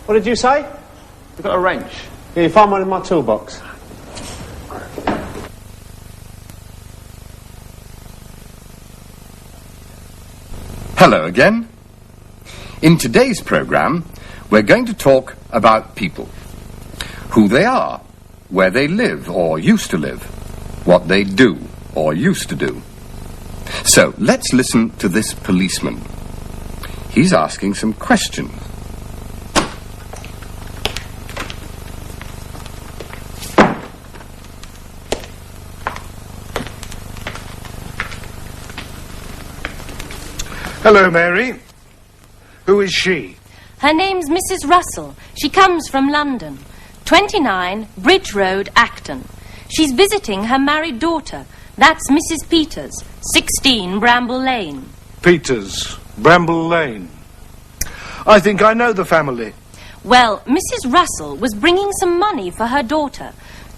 What did you say? We've got a wrench. Yeah, you find one in my toolbox. Hello again. In today's programme, we're going to talk about people. Who they are, where they live or used to live, what they do or used to do. So, let's listen to this policeman. He's asking some questions. Hello, Mary. Who is she? Her name's Mrs. Russell. She comes from London. 29, Bridge Road, Acton. She's visiting her married daughter. That's Mrs. Peters, 16, Bramble Lane. Peters, Bramble Lane. I think I know the family. Well, Mrs. Russell was bringing some money for her daughter,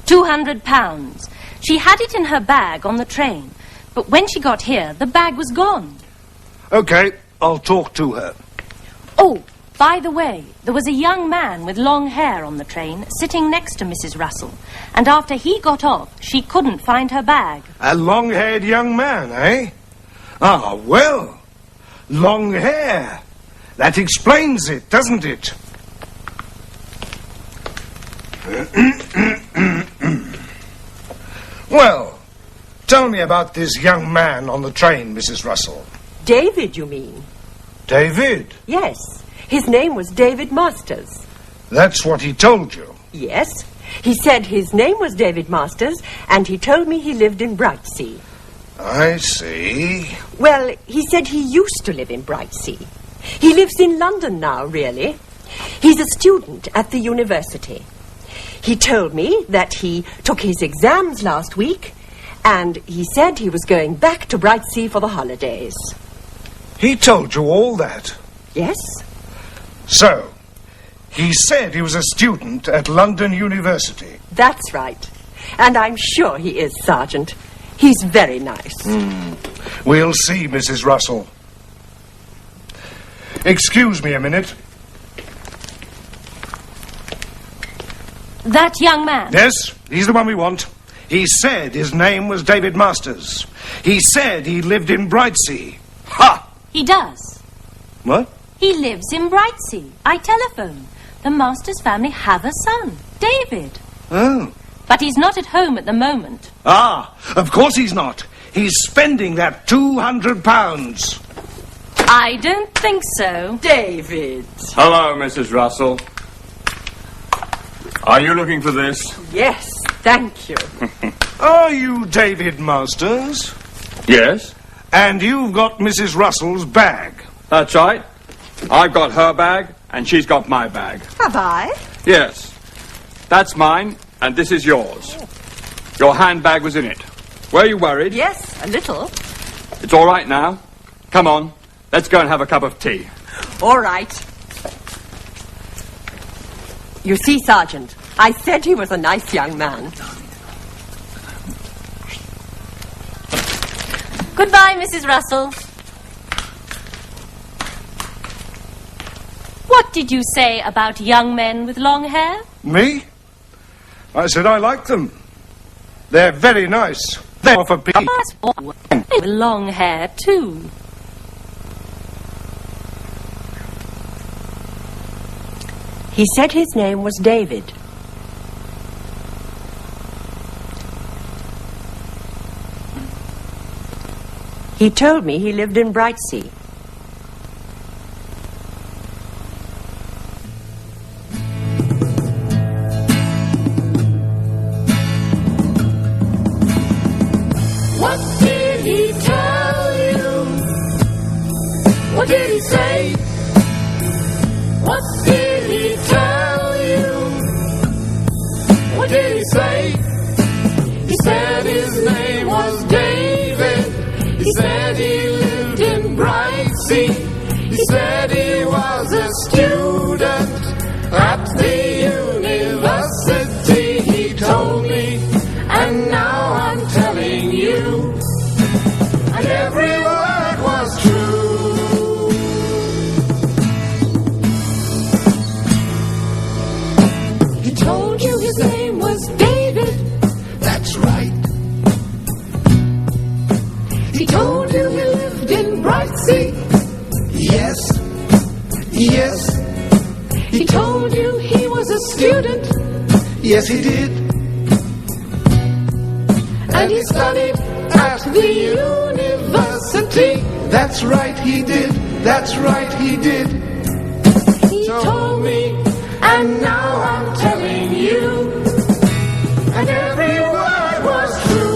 £200. She had it in her bag on the train, but when she got here, the bag was gone. OK, I'll talk to her. Oh, by the way, there was a young man with long hair on the train sitting next to Mrs. Russell, and after he got off, she couldn't find her bag. A long-haired young man, eh? Ah, well, long hair. That explains it, doesn't it? Well, tell me about this young man on the train, Mrs. Russell. David, you mean? David? Yes. His name was David Masters. That's what he told you? Yes. He said his name was David Masters, and he told me he lived in Brightsea. I see. Well, he said he used to live in Brightsea. He lives in London now, really. He's a student at the university. He told me that he took his exams last week, and he said he was going back to Brightsea for the holidays. He told you all that? Yes. So, he said he was a student at London University? That's right. And I'm sure he is, Sergeant. He's very nice. We'll see, Mrs. Russell. Excuse me a minute. That young man? Yes, he's the one we want. He said his name was David Masters. He said he lived in Brightsea. Ha! He does. What? He lives in Brightsea. I telephoned. The Masters family have a son, David. Oh. But he's not at home at the moment. Ah, of course he's not. He's spending that £200. I don't think so. David. Hello, Mrs. Russell. Are you looking for this? Yes, thank you. Are you David Masters? Yes. And you've got Mrs. Russell's bag? That's right. I've got her bag, and she's got my bag. Have I? Yes. That's mine, and this is yours. Your handbag was in it. Were you worried? Yes, a little. It's all right now. Come on, let's go and have a cup of tea. All right. You see, Sergeant, I said he was a nice young man. Goodbye, Mrs. Russell. What did you say about young men with long hair? Me? I said I like them. They're very nice. They're for people. With long hair, too. He said his name was David. He told me he lived in Brightsea. What did he tell you? What did he say? What did he tell you? What did he say? He said his name was David. He said he lived in Brightsea. He said he was a student at the university. He told me, and now I'm telling you, and every word was true. He told you he was a student. Yes, he did. And he studied at the university. That's right, he did. That's right, he did. He told me, and now I'm telling you, and every word was true.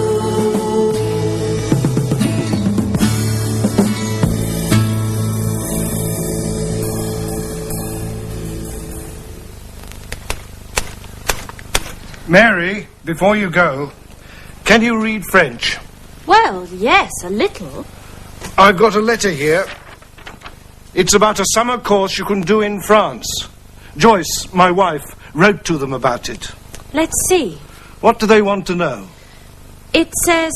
Mary, before you go, can you read French? Well, yes, a little. I've got a letter here. It's about a summer course you can do in France. Joyce, my wife, wrote to them about it. Let's see. What do they want to know? It says,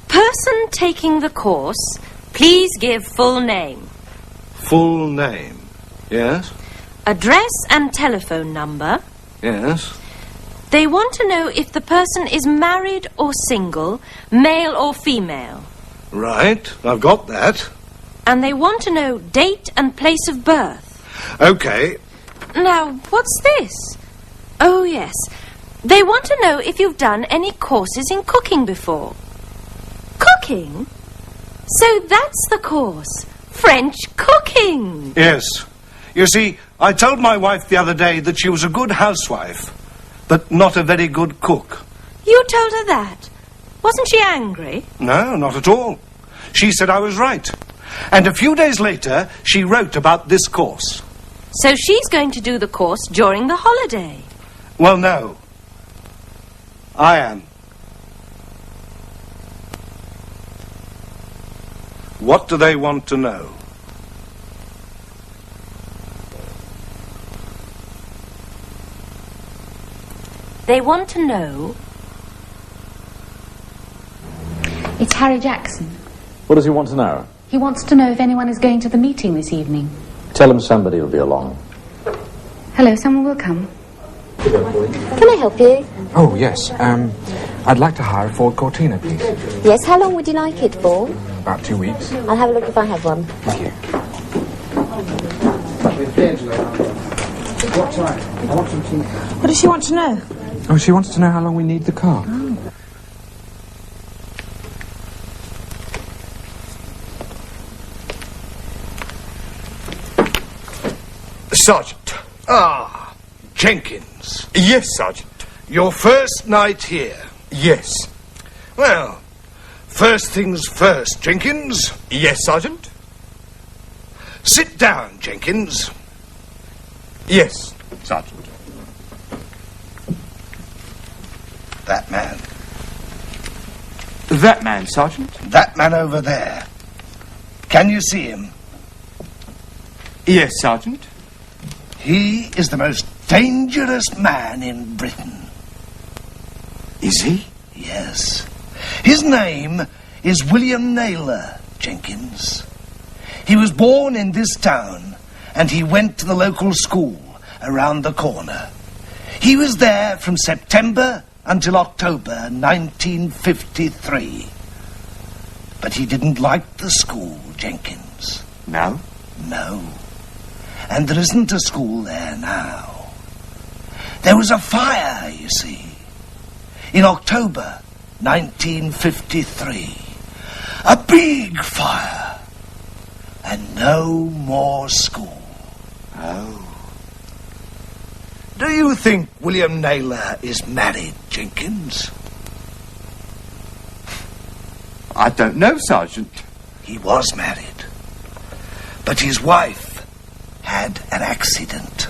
person taking the course, please give full name, Full name. Yes? address and telephone number. Yes? They want to know if the person is married or single, male or female. Right, I've got that. And they want to know date and place of birth. Okay. Now, what's this? Oh, yes. They want to know if you've done any courses in cooking before. Cooking? So that's the course. French cooking. Yes. You see, I told my wife the other day that she was a good housewife, but not a very good cook. You told her that? Wasn't she angry? No, not at all. She said I was right. And a few days later, she wrote about this course. So she's going to do the course during the holiday. Well, no. I am. What do they want to know? They want to know... It's Harry Jackson. What does he want to know? He wants to know if anyone is going to the meeting this evening. Tell him somebody will be along. Hello, someone will come. Can I help you? Oh, yes. I'd like to hire a Ford Cortina, please. Yes, how long would you like it for? About 2 weeks. I'll have a look if I have one. Thank you. What does she want to know? Oh, she wants to know how long we need the car. Sergeant. Ah, Jenkins. Yes, Sergeant. Your first night here. Yes. Well, first things first, Jenkins. Yes, Sergeant. Sit down, Jenkins. Yes, Sergeant. That man. That man, Sergeant? That man over there. Can you see him? Yes, Sergeant. He is the most dangerous man in Britain. Is he? Yes. His name is William Naylor, Jenkins. He was born in this town, and he went to the local school around the corner. He was there from September until October 1953. But he didn't like the school, Jenkins. No? No. And there isn't a school there now. There was a fire, you see, in October 1953. A big fire. And no more school. Oh. Do you think William Naylor is married, Jenkins? I don't know, Sergeant. He was married. But his wife had an accident.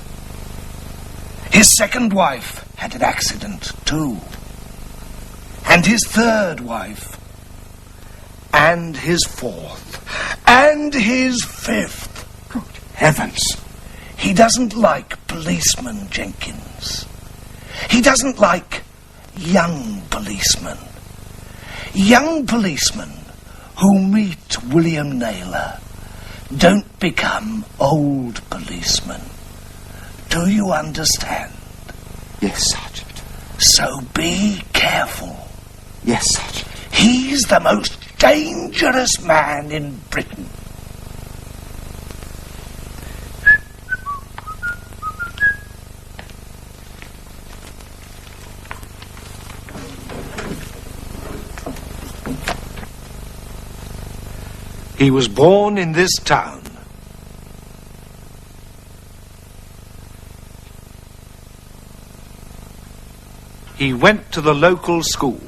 His second wife had an accident too. And his third wife. And his fourth. And his fifth. Good heavens. He doesn't like policemen, Jenkins. He doesn't like young policemen. Young policemen who meet William Naylor don't become old policemen. Do you understand? Yes, Sergeant. So be careful. Yes, Sergeant. He's the most dangerous man in Britain. He was born in this town. He went to the local school.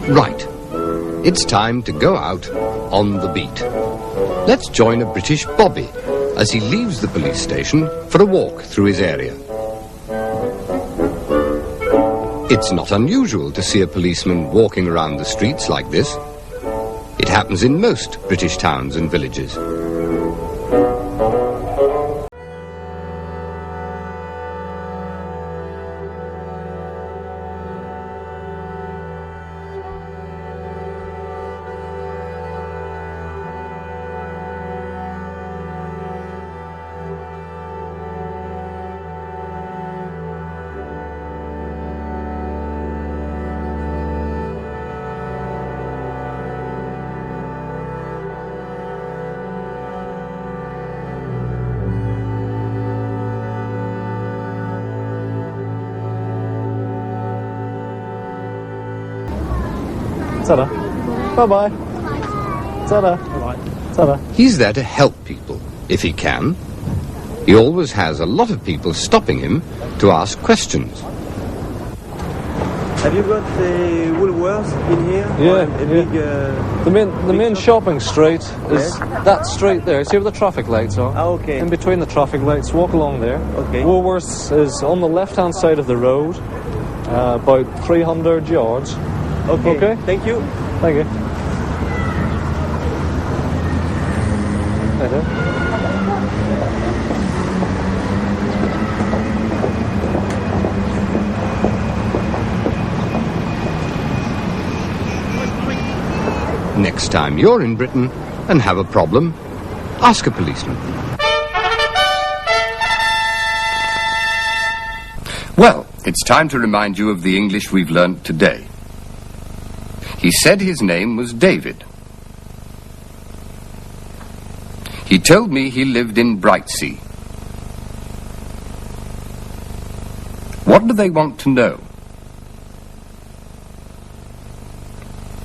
Right. It's time to go out on the beat. Let's join a British bobby as he leaves the police station for a walk through his area. It's not unusual to see a policeman walking around the streets like this. It happens in most British towns and villages. Ta-da. Bye-bye. Ta-da. Ta-da. He's there to help people, if he can. He always has a lot of people stopping him to ask questions. Have you got the Woolworths in here? The main shopping street is that street there. See where the traffic lights are? Ah, okay. In between the traffic lights, walk along there. Okay. Woolworths is on the left-hand side of the road, about 300 yards. Okay. Okay. Thank you. Thank you. Right there. Next time you're in Britain and have a problem, ask a policeman. Well, it's time to remind you of the English we've learnt today. He said his name was David. He told me he lived in Brightsea. What do they want to know?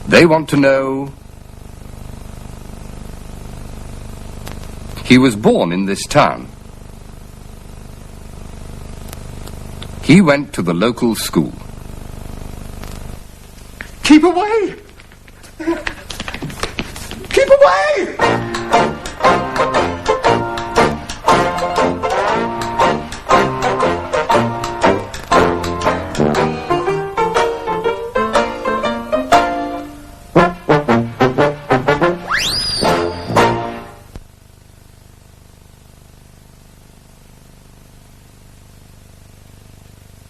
They want to know he was born in this town. He went to the local school. Keep away! Keep away!